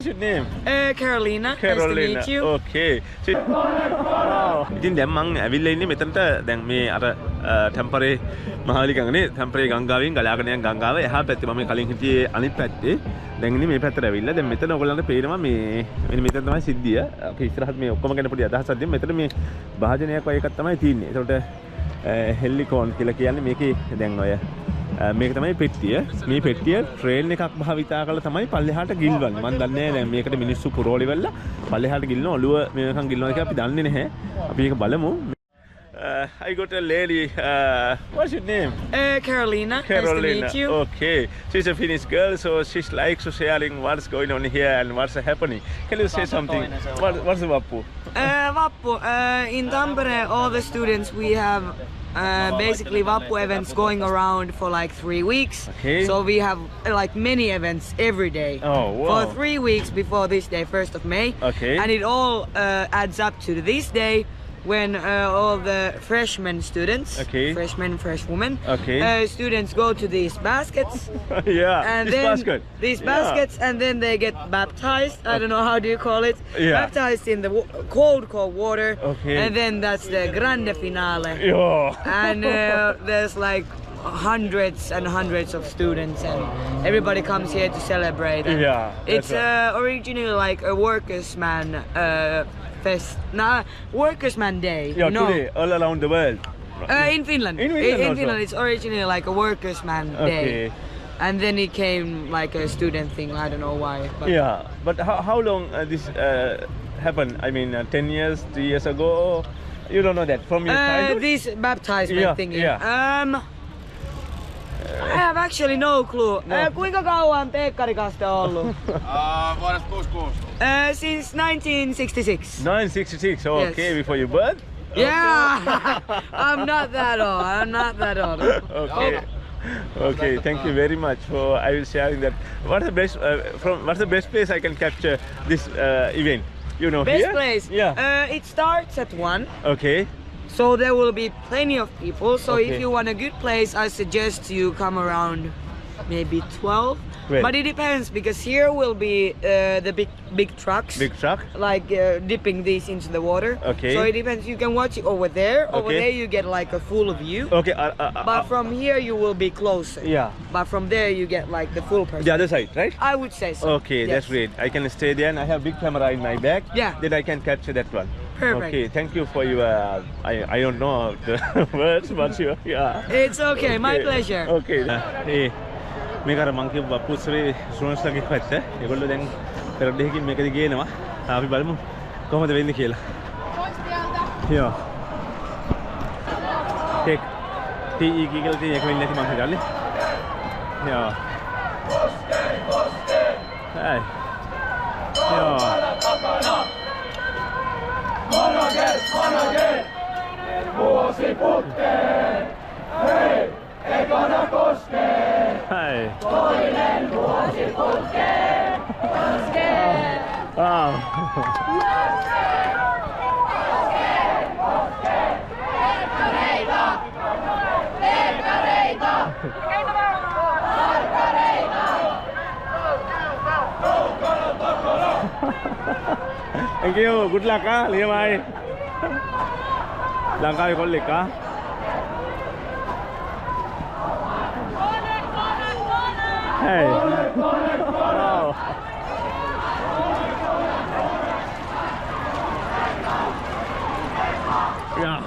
What's your name? Carolina. Carolina. Nice to meet you. Okay. ඉතින් දැන් මං ඇවිල්ලා ඉන්නේ මෙතනට දැන් මේ අර ටෙම්පරේ මහාලි ගඟනේ ටෙම්පරේ ගංගාවෙන් ගලාගෙන යන ගංගාව එහා පැත්තේ මම කලින් හිටියේ අනිත් පැත්තේ දැන් ඉන්නේ මේ පැත්තට ඇවිල්ලා දැන් මෙතන ඔයගොල්ලන්ට පේනවා මේ මෙතන තමයි සිද්ධිය අපි ඉස්සරහත් මේ ඔක්කොම ගැන පොඩි අදහසක් දෙමු මෙතන මේ භාජනයක් වගේ එකක් තමයි තියෙන්නේ ඒකට හෙල්ලිකෝන් කියලා කියන්නේ මේකේ දැන් ඔය මේක තමයි පෙට්ටිය මේ පෙට්ටිය ට්‍රේන් එකක් භාවිතා කරලා තමයි පල්ලෙහාට ගිල්වන්නේ මම දන්නේ නැහැ දැන් මේකට මිනිස්සු පුරෝලි වෙලා පල්ලෙහාට ගිල්න ඔළුව මේකන් ගිල්නවා කියලා අපි දන්නේ නැහැ අපි ඒක බලමු I got a lady what's your name Carolina. Carolina. Nice to meet you. Okay, she's a Finnish girl, so she's likes to sharing what's going on here and what's happening. Can you say something? What's the Vappu? Vappu. In Tampere, all the students we have basically Vappu events going around for like 3 weeks. Okay. So we have like many events every day. Oh, wow. For 3 weeks before this day, 1st of May. Okay. And it all adds up to this day when all the freshman students, Okay. freshmen, freshwomen, Okay. students go to these baskets. Yeah, And this then basket. these Yeah. baskets, and then they get baptized. I don't know how do you call it. Yeah. Baptized in the cold water. Okay. And then that's the grande finale. Yeah. And there's like hundreds and hundreds of students, and everybody comes here to celebrate. And Yeah, that's it's originally like a workersman workersman day. Yeah, no. today all around the world. In Finland. In Finland also? Finland, it's originally like a workersman day. Okay. And then it came like a student thing. I don't know why. But Yeah, but how long this happened? I mean, 10 years, 3 years ago? You don't know that from your childhood? This baptizement Yeah, thing. yeah. I have actually no clue. No. Kuinka kauan teekkarikaste on ollut? Vuodesta 66. Since 1966. 966, okay, Yes. before your birth? Yeah, I'm not that old. I'm not that old. Okay. Okay, thank you very much for I will sharing that. What's the best what's the best place I can capture this event? You know, Best here? place. Yeah. It starts at 1. Okay. So there will be plenty of people. So Okay. if you want a good place, I suggest you come around maybe 12. Great. But it depends because here will be the big trucks. Big truck. Like dipping these into the water. Okay. So it depends. You can watch it over there. Over Okay. there you get like a full view. Okay. But from here you will be closer. Yeah. But from there you get like the full person. The other side, right? I would say so. Okay, Yes. that's great. I can stay there and I have big camera in my bag. Yeah. Then I can capture that one. Perfect. Okay, thank you for your I don't know the words, but you yeah. It's okay. My pleasure. Okay. මේක අර මං කියපු වප්පුස්සේ ස්ටුඩන්ට්ස් ලගේ පැත්ත. ඒගොල්ලෝ දැන් පෙරඩ් එකකින් මේකද ගේනවා. අපි බලමු කොහොමද වෙන්නේ කියලා. Yeah. Take TE කියලා තියෙන එක වෙන්නේ නැති මං හිතන්නේ. Yeah. Hey. Yeah. Vuosi putkeen, hei, ekana koskee. Hey. Toinen vuosi putkeen, koskee. Wow. Leekkareita, leekkareita, harkkareita. Kaukana takana. Thank you. Good luck ha. ලියමයි. ලංකාවේ කොල්ලෙක් හා. Hey. Wow. Yeah.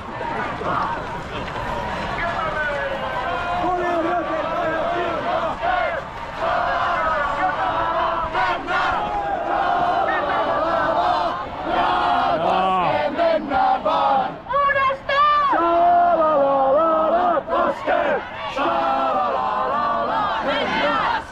Mennään vaan. Uudestaan! Sha-la-la-la-la, koskee. Sha-la-la-la-la, mennään.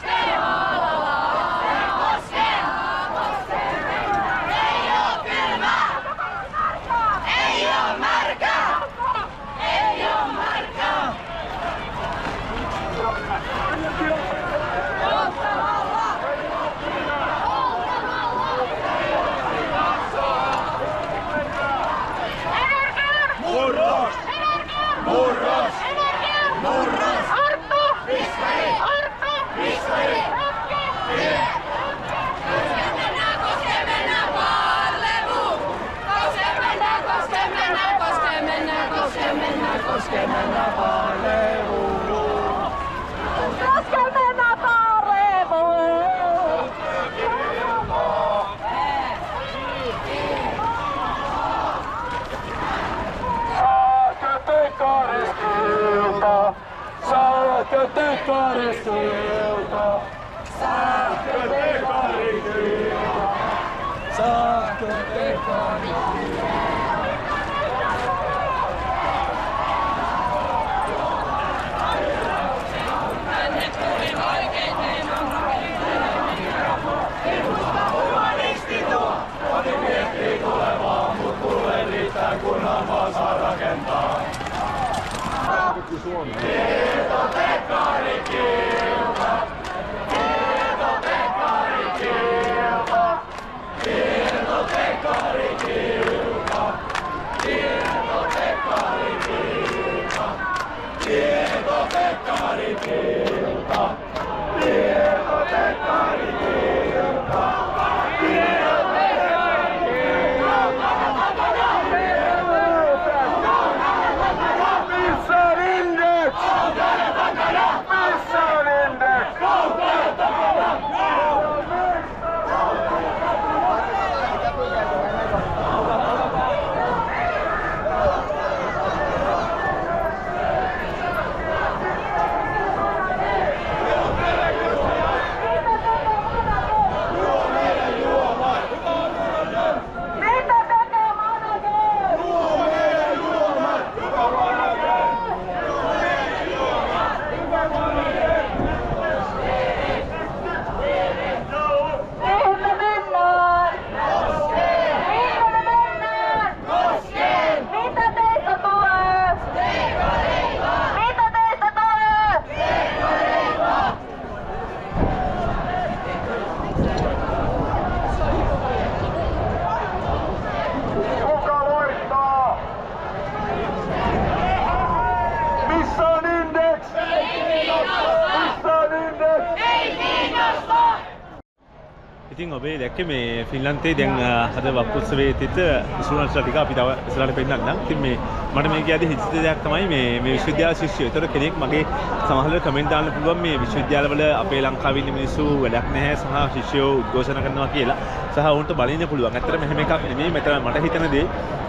ඉතින් ඔබේ දැක්කේ මේ ෆින්ලන්තේ දැන් අද වප්පුත්සවයේ තිත ඉස්ලාම්ස්ලා ටික අපි තව ඉස්සරහට පෙන්නන්නම්. ඉතින් මේ මට මේ කියද්දි හිතෙච්ච දෙයක් තමයි මේ විශ්වවිද්‍යාල ශිෂ්‍යයෝ. ඒතර කෙනෙක් මගේ සමහරවිට කමෙන්ට් දාන්න පුළුවන් මේ විශ්වවිද්‍යාලවල අපේ ලංකාවේ ඉන්න මිනිස්සු වැඩක් නැහැ සහ ශිෂ්‍යයෝ උද්ඝෝෂණ කරනවා කියලා. සහ වුන්ට බලන්න පුළුවන්. ඇත්තට මෙහෙම එකක් නෙමෙයි. මෙතන මට හිතෙන දේ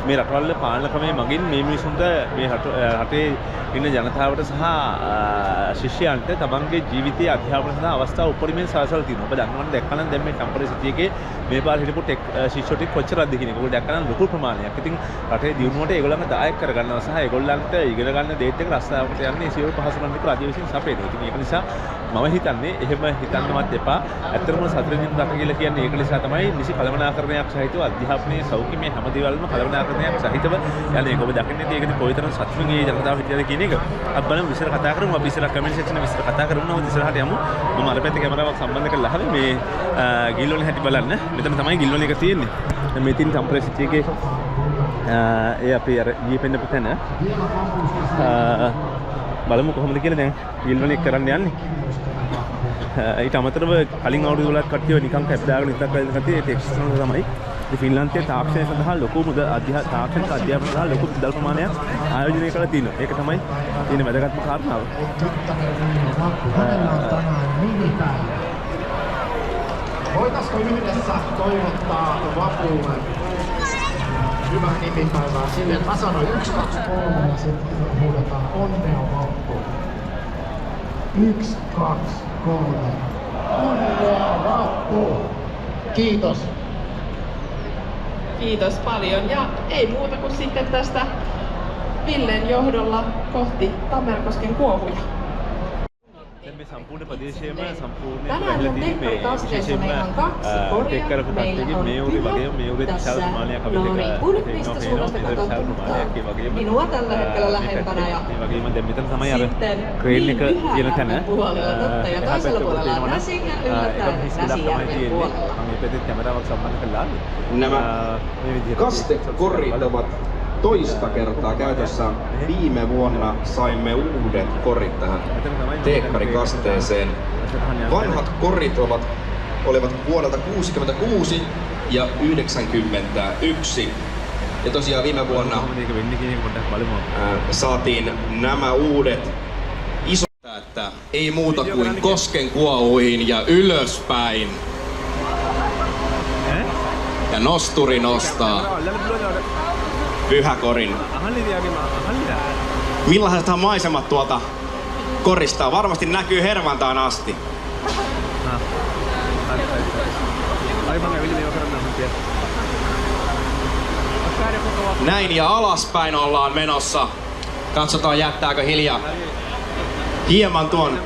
මේ රටවල පාලන ක්‍රමයේ මගින් මේ මිනිසුන්ට මේ රටේ ඉන්න ජනතාවට සහ ශිෂ්‍යයන්ට තමන්ගේ ජීවිතයේ අධ්‍යාපන සඳහා අවස්ථාව උපරිමයෙන් සලසලා තියෙනවා. ඔබ දන්නවනේ දැක්කනම් දැන් මේ ටෙම්පරරි සිටි එකේ මේ පාර හිටපු ශිෂ්‍යෝ ටික කොච්චරද කියන එක. ඔයගොල්ලෝ දැක්කනම් ලොකු ප්‍රමාණයක්. ඉතින් රටේ දියුණුවට ඒගොල්ලන්ව දායක කරගන්නවා සහ ඒගොල්ලන්ට ඉගෙන ගන්න දේත් එක රස්සාවකට යන්නේ සියලු පහසුකම් ටික රජය විසින් සපයනවා. ඉතින් ඒක නිසා මම හිතන්නේ එහෙම හිතන්නවත් එපා. ඇත්තටම සතරදින රට කියලා කියන්නේ ඒක නිසා තමයි නිසි කළමනාකරණයක් සහිතව අධ්‍යාපනයේ සෞඛ්‍යමය හැම දේවල්ම කළමනාකරණයක් සහිතව යන්නේ. ඒක ඔබ දකින්නේ ඒකනේ කොයිතරම් සතුටින් මේ ජනතාව හිටියද කියන එක. අපි බලමු විස්තර කතා කරමු. අපි ඉස්සරහ කමෙන්ට් සෙක්ෂන් එකේ විස්තර කතා කරමු. නමුත් ඉස්සරහට යමු. මම අර පැත්තේ කැමරාවක් සම්බන්ධ කරලා ආවේ මේ ගිල්ලෝනේ හැටි බලන්න. මෙතන තමයි ගිල්ලෝනේ එක තියෙන්නේ. මේ තියෙන ටෙම්පරරි සිටි එකේ ඒ අපි අර ජීපෙන්න පුතන බලමු කොහොමද කියලා දැන් ගිල්ලෝනේ කරන්න යන්නේ. ඊට අමතරව කලින් අවුරුදු වලත් කට්ටිය නිකන් කැප් දාගෙන ඉස්සක් කරලා කට්ටිය ඒ ටෙක්ස්ට් වල තමයි ඉතින් ෆින්ලන්තයේ තාක්ෂණය සඳහා ලොකු තාක්ෂණික අධ්‍යාපන සඳහා ලොකු මුදල් ප්‍රමාණයක් ආයෝජනය කරලා තියෙනවා. ඒක තමයි තියෙන වැදගත්ම කාරණාව. Voitaisiko yhdessä toivottaa Vapulle hyvää nimipäivää sille, että mä sanon 1, 2, 3 ja sitten huudetaan onnea Vappu. 1, 2, 3. Onnea Vappu! Kiitos! Kiitos paljon ja ei muuta kuin sitten tästä Villen johdolla kohti Tammerkosken kuohuja. මේ සම්පූර්ණ ප්‍රදේශයේම සම්පූර්ණ Tänään on Tekkarikasteessa meillä on 2 korjaa. Meillä on hyvin tässä Pudpista-suunnasta katsottu minua tällä hetkellä lähempänä ja sitten Ylhäällä puolella totta ja toisella puolella on Näsi ja yllättäen Näsijärven puolella. Nämä kastekorit ovat toista kertaa käytössä. Viime vuonna saimme uudet korit tähän teekkarikasteeseen. Vanhat korit olivat vuodelta 66 ja 91. Ja tosiaan viime vuonna saatiin nämä uudet isot, että ei muuta kuin kosken kuohuihin ja ylöspäin. Ja nosturi nostaa. Pyhäkorin. Millaisethan maisemat tuolta korista varmasti näkyy Hervantaan asti. Näin ja alaspäin ollaan menossa. Katsotaan jättääkö Hilja hieman tuon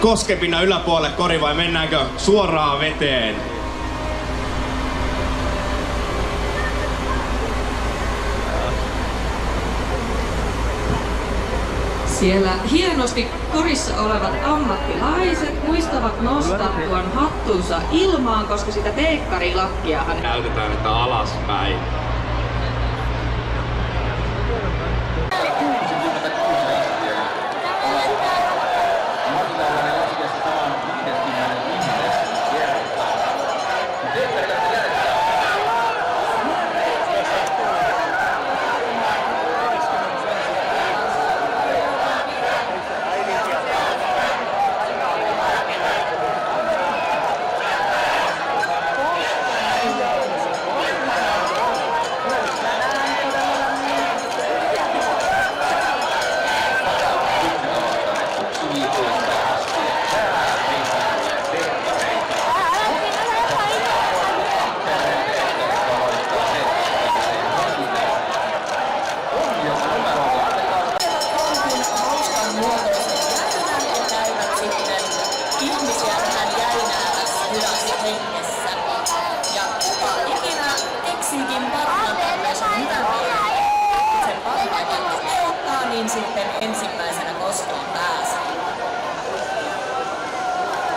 koskepinnan yläpuolelle kori vai mennäänkö suoraan veteen? Siellä hienosti korissa olevat ammattilaiset muistavat nostaa tuon hattunsa ilmaan, koska sitä teekkarilakkiahan Näytetään, että alaspäin. Sitten ensimmäisenä Koskeen pääsi.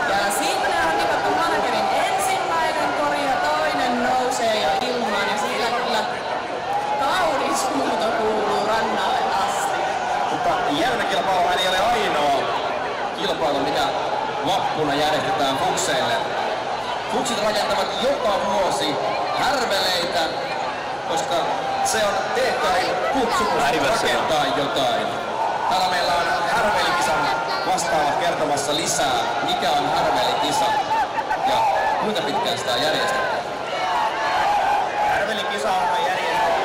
Ja sinne on nipattu managerin ensimmäinen kori ja toinen nousee jo ilmaan ja siellä kyllä kaunis huuto kuuluu rannalle asti. Mutta järvikilpailuhan ei ole ainoa kilpailu, mitä vappuna järjestetään fukseille. Fuksit rakentavat joka vuosi härveleitä, koska se on teekkarin kutsumus rakentaa jotain. Täällä meillä on härvelikisan vastaavat kertomassa lisää, mikä on härvelikisa ja kuinka pitkään sitä on järjestetty. Härvelikisa on järjestetty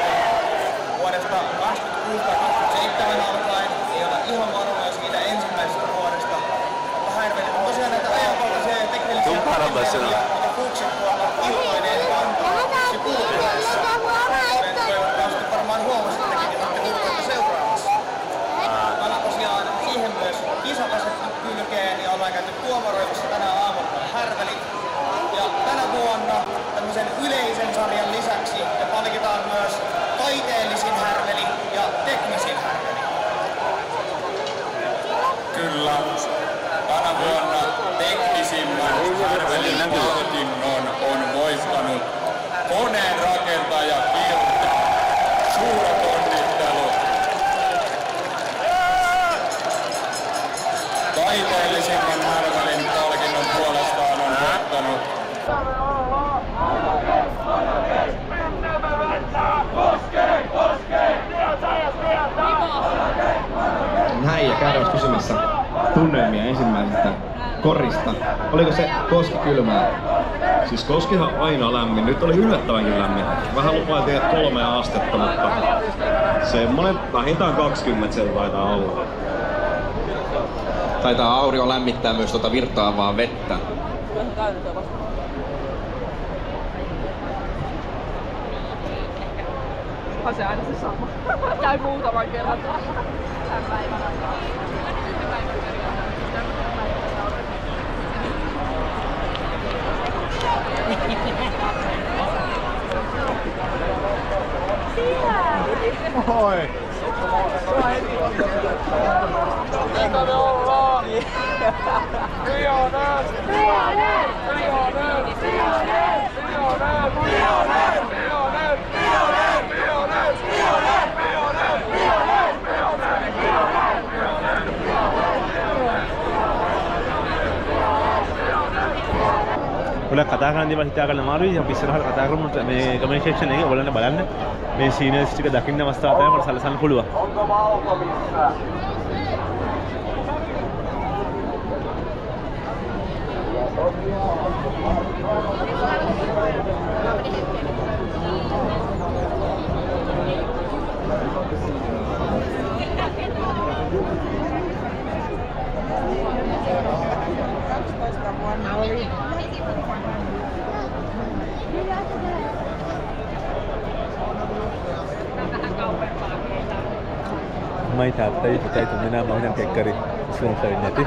vuodesta 26 tai 27 alkaen. Ei ole ihan varmoja siitä ensimmäisestä vuodesta. Mutta härvelit on tosiaan näitä ajankohtaisia ja teknillisiä rakenteita, mitä fuksit tuolla iltoineen kantaa fuksi kulkuudessa. Toivottavasti varmaan huomasittekin, että olette urheilta seuraamassa. Täällä tosiaan siihen myös kisat asettu kylkeen ja ollaan käyty tuomaroimassa tänä aamuna härvelit. Ja tänä vuonna tämmöisen yleisen sarjan lisäksi me palkitaan myös taiteellisin härveli ja teknisin härveli. Kyllä. Tänä vuonna teknisimmän härvelin palkinnon on voittanut koneen rakentaja Kirte. Suuret onnittelut. Taiteellisimman härvelin palkinnon puolestaan on voittanut Näin ja käydään kysymässä tunnelmia ensimmäisestä korista. Oliko se koski kylmää? Siis koskihan aina lämmin. Nyt oli yllättävänkin lämmin. Vähän lupailtiin 3 astetta, mutta semmonen vähintään 20 se taitaa olla. Taitaa aurinko lämmittää myös tuota virtaavaa vettä. On se aina se sama. Käy muutaman kerran tämän päivän aikaa. Oi! Mitä me ollaan? ඔයාලා කතා කරන්න දේවල් හිතා ගන්න අමාරුයි. අපි ඉස්සරහට කතා කරමු මේ කමෙන්ට් සෙක්ෂන් එකේ ඔයාලන්ට බලන්න. මේ සීනියර්ස් ටික දකින්න අවස්ථාව තමයි මට සලසන්න පුළුවන්. අම්මයි තාත්තයි පුතයි තුන්දෙනා මම දැන් ටෙක්කරි ඉස්කෝලේට වෙන්නේ නැති.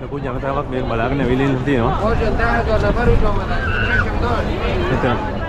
ලොකු ජනතාවක් මේක බලාගෙන ඇවිල්ලා ඉන්න තියෙනවා. මෙතන.